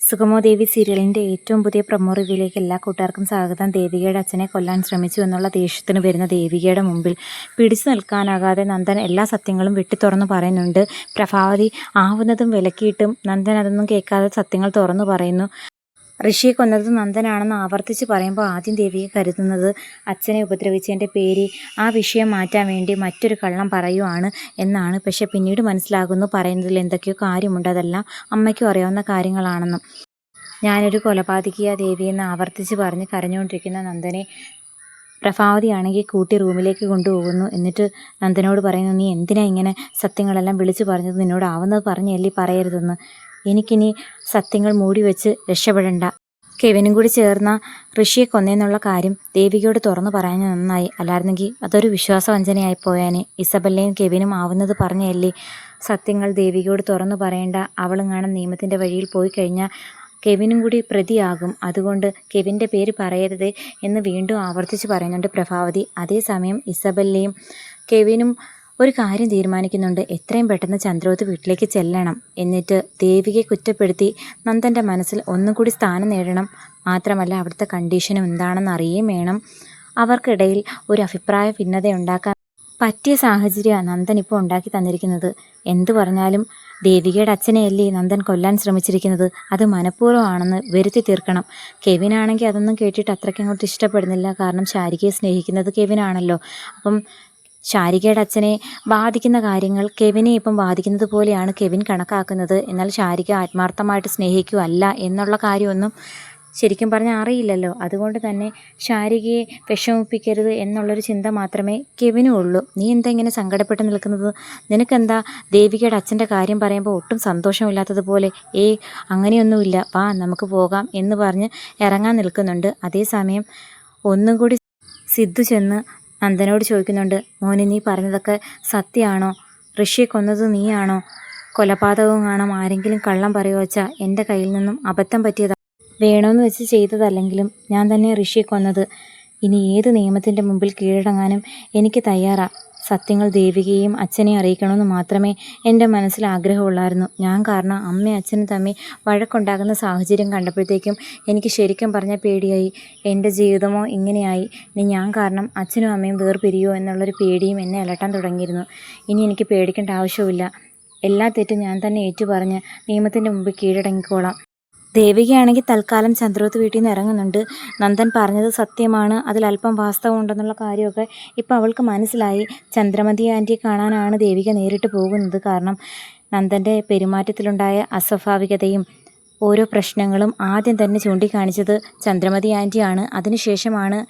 സുഗമോ ദേവി സീരിയലിൻ്റെ ഏറ്റവും പുതിയ പ്രൊമോ റിവ്യൂയിലേക്ക് എല്ലാ കൂട്ടുകാർക്കും സ്വാഗതം. ദേവികയുടെ അച്ഛനെ കൊല്ലാൻ ശ്രമിച്ചു എന്നുള്ള ദേഷ്യത്തിന് വരുന്ന ദേവികയുടെ മുമ്പിൽ പിടിച്ചു നിൽക്കാനാകാതെ നന്ദൻ എല്ലാ സത്യങ്ങളും വെട്ടിത്തുറന്ന് പറയുന്നുണ്ട്. പ്രഭാവതി ആവുന്നതും വിലക്കിയിട്ടും നന്ദൻ അതൊന്നും കേൾക്കാതെ സത്യങ്ങൾ തുറന്നു പറയുന്നു. ഋഷിയെ കൊന്നത് നന്ദനാണെന്ന് ആവർത്തിച്ച് പറയുമ്പോൾ ആദ്യം ദേവിയെ കരുതുന്നത് അച്ഛനെ ഉപദ്രവിച്ചതിൻ്റെ പേര് ആ വിഷയം മാറ്റാൻ വേണ്ടി മറ്റൊരു കള്ളം പറയുവാണ് എന്നാണ്. പക്ഷെ പിന്നീട് മനസ്സിലാകുന്നു പറയുന്നതിൽ എന്തൊക്കെയോ കാര്യമുണ്ട്, അതെല്ലാം അമ്മയ്ക്കും അറിയാവുന്ന കാര്യങ്ങളാണെന്നും. ഞാനൊരു കൊലപാതകിയാ ദേവിയെന്ന് ആവർത്തിച്ച് പറഞ്ഞ് കരഞ്ഞുകൊണ്ടിരിക്കുന്ന നന്ദനെ പ്രഭാവതിയാണെങ്കിൽ കൂട്ടി റൂമിലേക്ക് കൊണ്ടുപോകുന്നു. എന്നിട്ട് നന്ദനോട് പറയുന്നു, നീ എന്തിനാ ഇങ്ങനെ സത്യങ്ങളെല്ലാം വിളിച്ചു പറഞ്ഞത്? നിന്നോട് ആവുന്നത് പറഞ്ഞല്ലേ പറയരുതെന്ന്. എനിക്കിനി സത്യങ്ങൾ മൂടി വെച്ച് രക്ഷപ്പെടണ്ട. കെവിനും കൂടി ചേർന്ന ഋഷിയെ കൊന്നേന്നുള്ള കാര്യം ദേവികയോട് തുറന്നു പറയാൻ നന്നായി. അല്ലായിരുന്നെങ്കിൽ അതൊരു വിശ്വാസവഞ്ചനയായി പോയാനെ. ഇസബെല്ലയും കെവിനും ആവുന്നത് പറഞ്ഞല്ലേ സത്യങ്ങൾ ദേവികയോട് തുറന്നു പറയേണ്ട. അവളെങ്ങാനും നിയമത്തിൻ്റെ വഴിയിൽ പോയി കഴിഞ്ഞാൽ കെവിനും കൂടി പ്രതിയാകും. അതുകൊണ്ട് കെവിൻ്റെ പേര് പറയരുത് എന്ന് വീണ്ടും ആവർത്തിച്ച് പറയുന്നുണ്ട് പ്രഭാവതി. അതേസമയം ഇസബെല്ലയും കെവിനും ഒരു കാര്യം തീരുമാനിക്കുന്നുണ്ട്. എത്രയും പെട്ടെന്ന് ചന്ദ്രോത്ത് വീട്ടിലേക്ക് ചെല്ലണം. എന്നിട്ട് ദേവികയെ കുറ്റപ്പെടുത്തി നന്ദൻ്റെ മനസ്സിൽ ഒന്നും കൂടി സ്ഥാനം നേടണം. മാത്രമല്ല അവിടുത്തെ കണ്ടീഷനും എന്താണെന്ന് അറിയുകയും വേണം. അവർക്കിടയിൽ ഒരു അഭിപ്രായ ഭിന്നതയുണ്ടാക്കാൻ പറ്റിയ സാഹചര്യമാണ് നന്ദൻ ഇപ്പോൾ ഉണ്ടാക്കി തന്നിരിക്കുന്നത്. എന്തു പറഞ്ഞാലും ദേവികയുടെ അച്ഛനെയല്ലേ നന്ദൻ കൊല്ലാൻ ശ്രമിച്ചിരിക്കുന്നത്. അത് മനഃപൂർവ്വമാണെന്ന് വരുത്തി തീർക്കണം. കെവിനാണെങ്കിൽ അതൊന്നും കേട്ടിട്ട് അത്രയ്ക്കങ്ങോട്ട് ഇഷ്ടപ്പെടുന്നില്ല. കാരണം ശാരികയെ സ്നേഹിക്കുന്നത് കെവിനാണല്ലോ. അപ്പം ശാരികയുടെ അച്ഛനെ ബാധിക്കുന്ന കാര്യങ്ങൾ കെവിനെ ഇപ്പം ബാധിക്കുന്നത് പോലെയാണ് കെവിൻ കണക്കാക്കുന്നത്. എന്നാൽ ശാരിക ആത്മാർത്ഥമായിട്ട് സ്നേഹിക്കുകയല്ല എന്നുള്ള കാര്യമൊന്നും ശരിക്കും പറഞ്ഞാൽ അറിയില്ലല്ലോ. അതുകൊണ്ട് തന്നെ ശാരികയെ വിഷമിപ്പിക്കരുത് എന്നുള്ളൊരു ചിന്ത മാത്രമേ കെവിനും ഉള്ളൂ. നീ എന്താ ഇങ്ങനെ സങ്കടപ്പെട്ട് നിൽക്കുന്നത്? നിനക്കെന്താ ദേവികയുടെ അച്ഛൻ്റെ കാര്യം പറയുമ്പോൾ ഒട്ടും സന്തോഷമില്ലാത്തതുപോലെ? അങ്ങനെയൊന്നുമില്ല, വാ നമുക്ക് പോകാം എന്ന് പറഞ്ഞ് ഇറങ്ങാൻ നിൽക്കുന്നുണ്ട്. അതേസമയം ഒന്നും കൂടി സിദ്ധു ചെന്ന് നന്ദനോട് ചോദിക്കുന്നുണ്ട്, മോനെ നീ പറഞ്ഞതൊക്കെ സത്യമാണോ? ഋഷിയെ കൊന്നത് നീയാണോ? കൊലപാതകവും കാണാം, ആരെങ്കിലും കള്ളം പറയുക വെച്ചാൽ എൻ്റെ കയ്യിൽ നിന്നും അബദ്ധം പറ്റിയതാണ്. വേണമെന്ന് വെച്ച് ചെയ്തതല്ലെങ്കിലും ഞാൻ തന്നെ ഋഷിയെ കൊന്നത്. ഇനി ഏത് നിയമത്തിൻ്റെ മുമ്പിൽ കീഴടങ്ങാനും എനിക്ക് തയ്യാറാ. സത്യങ്ങൾ ദേവികയെയും അച്ഛനെയും അറിയിക്കണമെന്ന് മാത്രമേ എൻ്റെ മനസ്സിൽ ആഗ്രഹമുള്ളായിരുന്നു. ഞാൻ കാരണം അമ്മയും അച്ഛനും തമ്മിൽ വഴക്കുണ്ടാകുന്ന സാഹചര്യം കണ്ടപ്പോഴത്തേക്കും എനിക്ക് ശരിക്കും പറഞ്ഞാൽ പേടിയായി. എൻ്റെ ജീവിതമോ ഇങ്ങനെയായി. ഇനി ഞാൻ കാരണം അച്ഛനും അമ്മയും വേർപിരിയോ എന്നുള്ളൊരു പേടിയും എന്നെ അലട്ടാൻ തുടങ്ങിയിരുന്നു. ഇനി എനിക്ക് പേടിക്കേണ്ട ആവശ്യമില്ല. എല്ലാ തെറ്റും ഞാൻ തന്നെ ഏറ്റുപറഞ്ഞ് നിയമത്തിൻ്റെ മുമ്പിൽ കീഴടങ്ങിക്കോളാം. ദേവികയാണെങ്കിൽ തൽക്കാലം ചന്ദ്രോത്ത് വീട്ടിൽ നിന്ന് ഇറങ്ങുന്നുണ്ട്. നന്ദൻ പറഞ്ഞത് സത്യമാണ്, അതിലല്പം വാസ്തവം ഉണ്ടെന്നുള്ള കാര്യമൊക്കെ ഇപ്പം അവൾക്ക് മനസ്സിലായി. ചന്ദ്രമതി ആൻറ്റിയെ കാണാനാണ് ദേവിക നേരിട്ട് പോകുന്നത്. കാരണം നന്ദൻ്റെ പെരുമാറ്റത്തിലുണ്ടായ അസ്വാഭാവികതയും ഓരോ പ്രശ്നങ്ങളും ആദ്യം തന്നെ ചൂണ്ടിക്കാണിച്ചത് ചന്ദ്രമതി ആൻറ്റിയാണ്. അതിനുശേഷമാണ്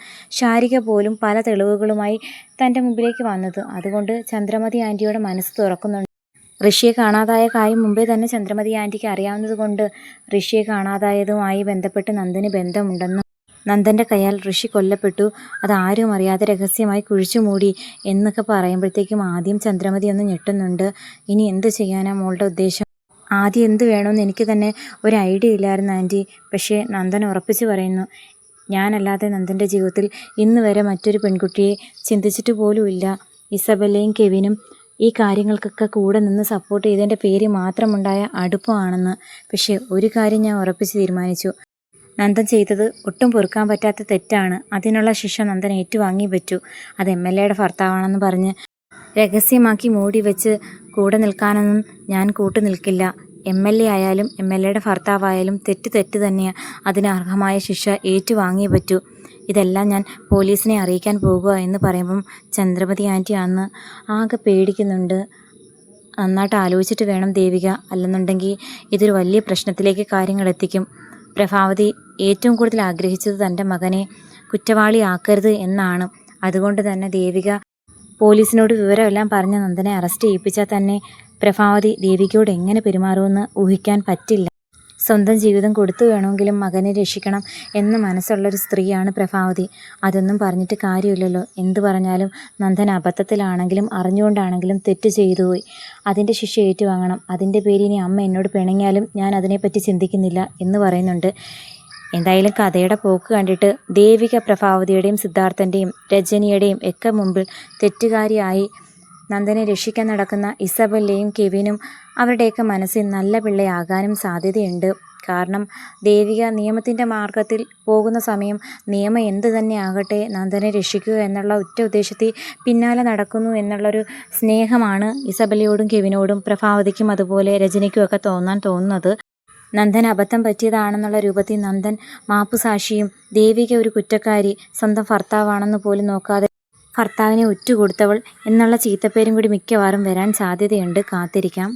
ശാരിക പോലും പല തെളിവുകളുമായി തൻ്റെ മുമ്പിലേക്ക് വന്നത്. അതുകൊണ്ട് ചന്ദ്രമതി ആൻറ്റിയുടെ മനസ്സ് തുറക്കുന്നുണ്ട്. ഋഷിയെ കാണാതായ കാര്യം മുമ്പേ തന്നെ ചന്ദ്രമതി ആൻറ്റിക്ക് അറിയാവുന്നത് കൊണ്ട് ഋഷിയെ കാണാതായതുമായി ബന്ധപ്പെട്ട് നന്ദന് ബന്ധമുണ്ടെന്നും നന്ദൻ്റെ കയ്യാൽ ഋഷി കൊല്ലപ്പെട്ടു, അതാരും അറിയാതെ രഹസ്യമായി കുഴിച്ചു മൂടി എന്നൊക്കെ പറയുമ്പോഴത്തേക്കും ആദ്യം ചന്ദ്രമതി ഒന്ന് ഞെട്ടുന്നുണ്ട്. ഇനി എന്ത് ചെയ്യാനാ മോളുടെ ഉദ്ദേശം? ആദ്യം എന്ത് വേണമെന്ന് എനിക്ക് തന്നെ ഒരു ഐഡിയ ഇല്ലായിരുന്നു ആൻറ്റി. പക്ഷേ നന്ദൻ ഉറപ്പിച്ച് പറയുന്നു, ഞാനല്ലാതെ നന്ദൻ്റെ ജീവിതത്തിൽ ഇന്ന് വരെ മറ്റൊരു പെൺകുട്ടിയെ ചിന്തിച്ചിട്ട് പോലുമില്ല. ഇസബെല്ലയും കെവിനും ഈ കാര്യങ്ങൾക്കൊക്കെ കൂടെ നിന്ന് സപ്പോർട്ട് ചെയ്തതിൻ്റെ പേര് മാത്രമുണ്ടായ അടുപ്പമാണെന്ന്. പക്ഷേ ഒരു കാര്യം ഞാൻ ഉറപ്പിച്ച് തീരുമാനിച്ചു, നന്ദൻ ചെയ്തത് ഒട്ടും പൊറുക്കാൻ പറ്റാത്ത തെറ്റാണ്. അതിനുള്ള ശിക്ഷ നന്ദൻ ഏറ്റുവാങ്ങി പറ്റൂ. അത് MLAയുടെ ഭർത്താവാണെന്ന് പറഞ്ഞ് രഹസ്യമാക്കി മൂടി വെച്ച് കൂടെ നിൽക്കാനൊന്നും ഞാൻ കൂട്ടു നിൽക്കില്ല. MLA ആയാലും MLAയുടെ ഭർത്താവായാലും തെറ്റ് തന്നെയാണ്. അതിന് അർഹമായ ശിക്ഷ ഏറ്റുവാങ്ങിയേ പറ്റൂ. ഇതെല്ലാം ഞാൻ പോലീസിനെ അറിയിക്കാൻ പോകുക എന്ന് പറയുമ്പം ചന്ദ്രമതി ആൻറ്റി അന്ന് ആകെ പേടിക്കുന്നുണ്ട്. നന്നായിട്ട് ആലോചിച്ചിട്ട് വേണം ദേവിക, അല്ലെന്നുണ്ടെങ്കിൽ ഇതൊരു വലിയ പ്രശ്നത്തിലേക്ക് കാര്യങ്ങൾ എത്തിക്കും. പ്രഭാവതി ഏറ്റവും കൂടുതൽ ആഗ്രഹിച്ചത് തൻ്റെ മകനെ കുറ്റവാളിയാക്കരുത് എന്നാണ്. അതുകൊണ്ട് തന്നെ ദേവിക പോലീസിനോട് വിവരമെല്ലാം പറഞ്ഞ് നന്ദനെ അറസ്റ്റ് ചെയ്യിപ്പിച്ചാൽ തന്നെ പ്രഭാവതി ദേവികയോട് എങ്ങനെ പെരുമാറുമെന്ന് ഊഹിക്കാൻ പറ്റില്ല. സ്വന്തം ജീവിതം കൊടുത്തു വേണമെങ്കിലും മകനെ രക്ഷിക്കണം എന്ന് മനസ്സുള്ളൊരു സ്ത്രീയാണ് പ്രഭാവതി. അതൊന്നും പറഞ്ഞിട്ട് കാര്യമില്ലല്ലോ. എന്തു പറഞ്ഞാലും നന്ദൻ അബദ്ധത്തിലാണെങ്കിലും അറിഞ്ഞുകൊണ്ടാണെങ്കിലും തെറ്റ് ചെയ്തുപോയി. അതിൻ്റെ ശിക്ഷ ഏറ്റുവാങ്ങണം. അതിൻ്റെ പേരിൽ ഇനി അമ്മ എന്നോട് പിണങ്ങിയാലും ഞാൻ അതിനെപ്പറ്റി ചിന്തിക്കുന്നില്ല എന്ന് പറയുന്നുണ്ട്. എന്തായാലും കഥയുടെ പോക്ക് കണ്ടിട്ട് ദേവിക പ്രഭാവതിയുടെയും സിദ്ധാർത്ഥൻ്റെയും രജനിയുടെയും ഒക്കെ മുമ്പിൽ തെറ്റുകാരിയായി നന്ദനെ രക്ഷിക്കാൻ നടക്കുന്ന ഇസബെല്ലയും കെവിനും അവരുടെയൊക്കെ മനസ്സിൽ നല്ല പിള്ളയാകാനും സാധ്യതയുണ്ട്. കാരണം ദേവിക നിയമത്തിൻ്റെ മാർഗത്തിൽ പോകുന്ന സമയം നിയമം എന്ത് തന്നെ ആകട്ടെ നന്ദനെ രക്ഷിക്കുക എന്നുള്ള ഒറ്റ ഉദ്ദേശത്തിൽ പിന്നാലെ നടക്കുന്നു എന്നുള്ളൊരു സ്നേഹമാണ് ഇസബലയോടും കെവിനോടും പ്രഭാവതിക്കും അതുപോലെ രജനിക്കുമൊക്കെ തോന്നുന്നത്. നന്ദൻ അബദ്ധം പറ്റിയതാണെന്നുള്ള രൂപത്തിൽ നന്ദൻ മാപ്പുസാക്ഷിയും ദേവിക ഒരു കുറ്റക്കാരി, സ്വന്തം ഭർത്താവാണെന്ന് പോലും നോക്കാതെ ഭർത്താവിനെ ഒറ്റുകൊടുത്തവൾ എന്നുള്ള ചീത്തപ്പേരും കൂടി മിക്കവാറും വരാൻ സാധ്യതയുണ്ട്. കാത്തിരിക്കാം.